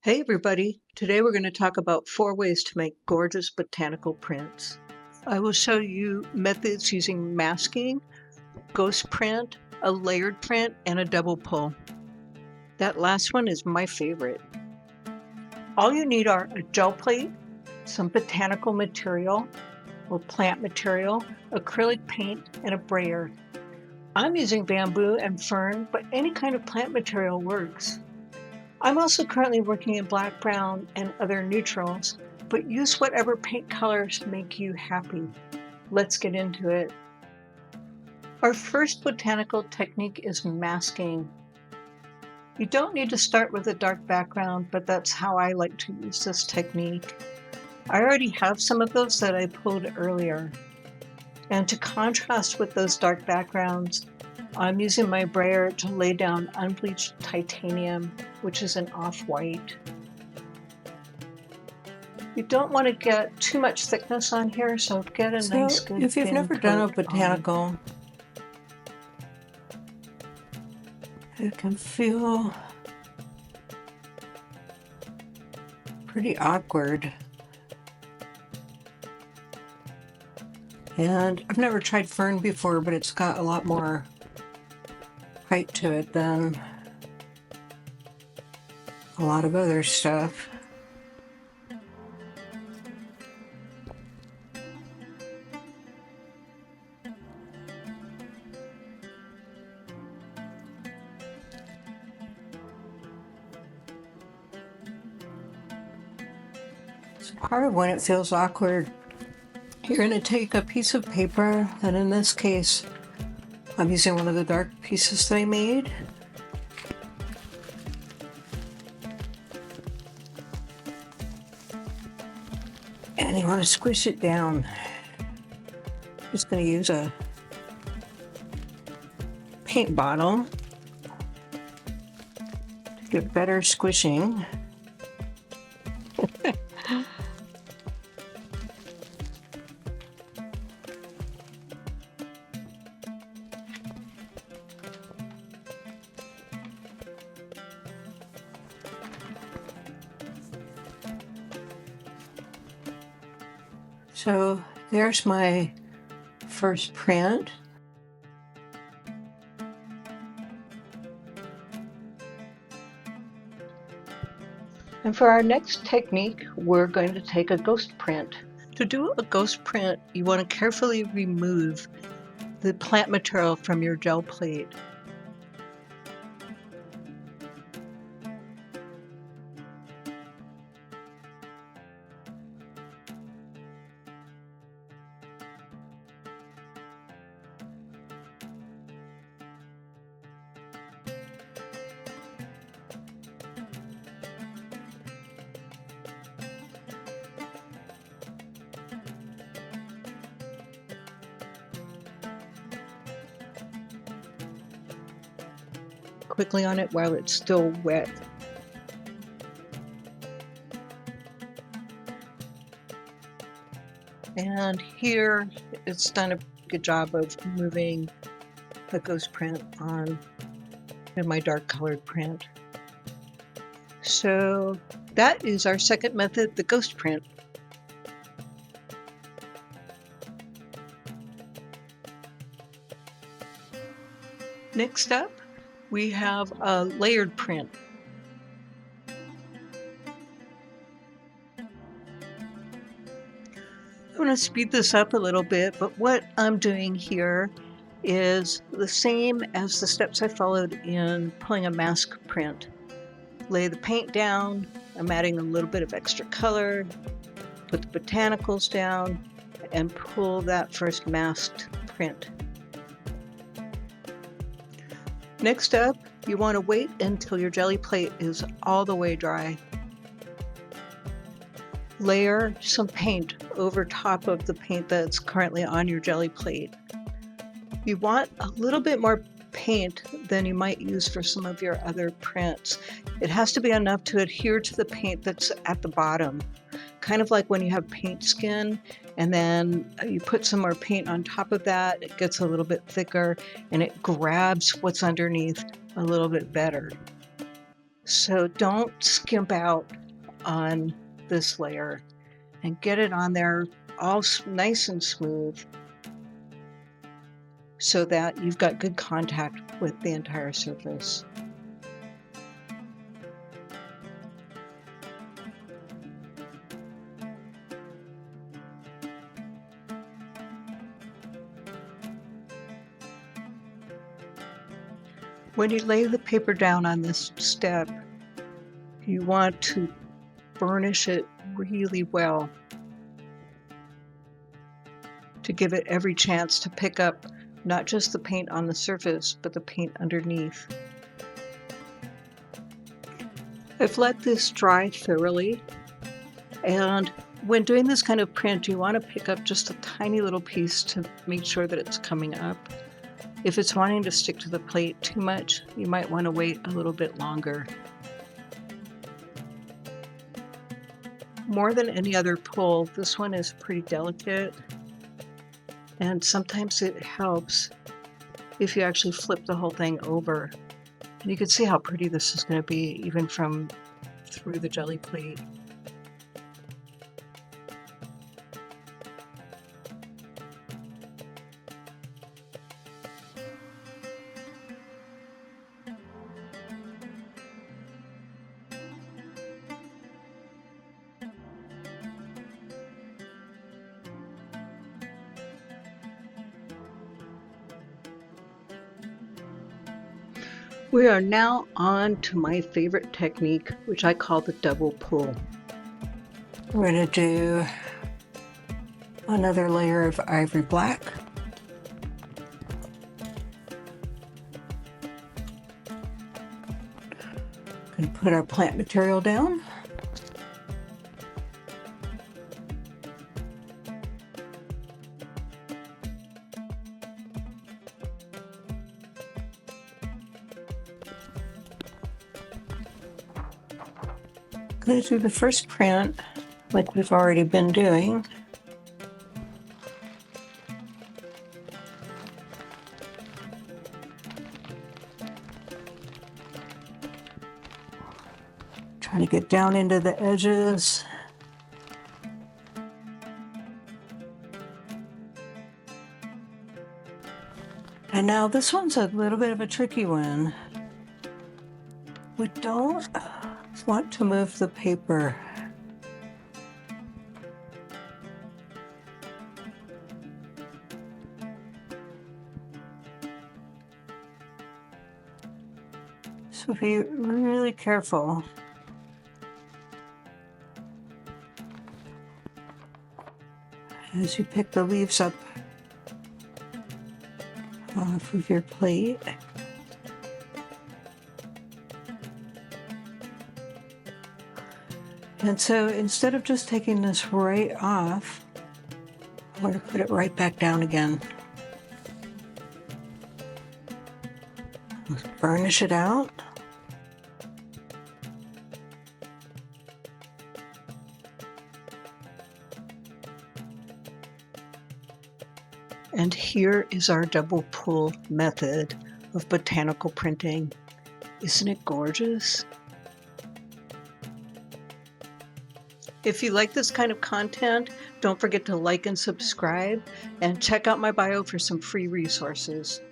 Hey everybody, today we're going to talk about 4 ways to make gorgeous botanical prints. I will show you methods using masking, ghost print, a layered print, and a double pull. That last one is my favorite. All you need are a gel plate, some botanical material or plant material, acrylic paint, and a brayer. I'm using bamboo and fern, but any kind of plant material works. I'm also currently working in black, brown, and other neutrals, but use whatever paint colors make you happy. Let's get into it. Our first botanical technique is masking. You don't need to start with a dark background, but that's how I like to use this technique. I already have some of those that I pulled earlier. And to contrast with those dark backgrounds, I'm using my brayer to lay down unbleached titanium, which is an off-white. You don't want to get too much thickness on here, so get a nice good if you've thin never done a coat on. botanical, it can feel pretty awkward. And I've never tried fern before, but it's got a lot more height to it than a lot of other stuff. So part of when it feels awkward, you're going to take a piece of paper, and in this case, I'm using one of the dark pieces that I made. And you want to squish it down. Just going to use a paint bottle to get better squishing. So there's my first print. And for our next technique, we're going to take a ghost print. To do a ghost print, you want to carefully remove the plant material from your gel plate. Quickly on it while it's still wet. And here it's done a good job of moving the ghost print on in my dark colored print. So that is our second method, the ghost print. Next up, we have a layered print. I'm going to speed this up a little bit, but what I'm doing here is the same as the steps I followed in pulling a mask print. Lay the paint down, I'm adding a little bit of extra color, put the botanicals down, and pull that first masked print. Next up, you want to wait until your jelly plate is all the way dry. Layer some paint over top of the paint that's currently on your jelly plate. You want a little bit more paint than you might use for some of your other prints. It has to be enough to adhere to the paint that's at the bottom. Kind of like when you have paint skin and then you put some more paint on top of that, it gets a little bit thicker and it grabs what's underneath a little bit better. So don't skimp out on this layer and get it on there all nice and smooth so that you've got good contact with the entire surface. When you lay the paper down on this step, you want to burnish it really well to give it every chance to pick up not just the paint on the surface, but the paint underneath. I've let this dry thoroughly, and when doing this kind of print, you want to pick up just a tiny little piece to make sure that it's coming up. If it's wanting to stick to the plate too much, you might want to wait a little bit longer. More than any other pull, this one is pretty delicate, and sometimes it helps if you actually flip the whole thing over. And you can see how pretty this is going to be even from through the jelly plate. We are now on to my favorite technique, which I call the double pull. We're going to do another layer of ivory black. Going to put our plant material down. Going to do the first print like we've already been doing. Trying to get down into the edges. And now this one's a little bit of a tricky one. We don't want to move the paper. So be really careful. As you pick the leaves up off of your plate. And so instead of just taking this right off, I'm going to put it right back down again. Burnish it out. And here is our double pull method of botanical printing. Isn't it gorgeous? If you like this kind of content, don't forget to like and subscribe, and check out my bio for some free resources.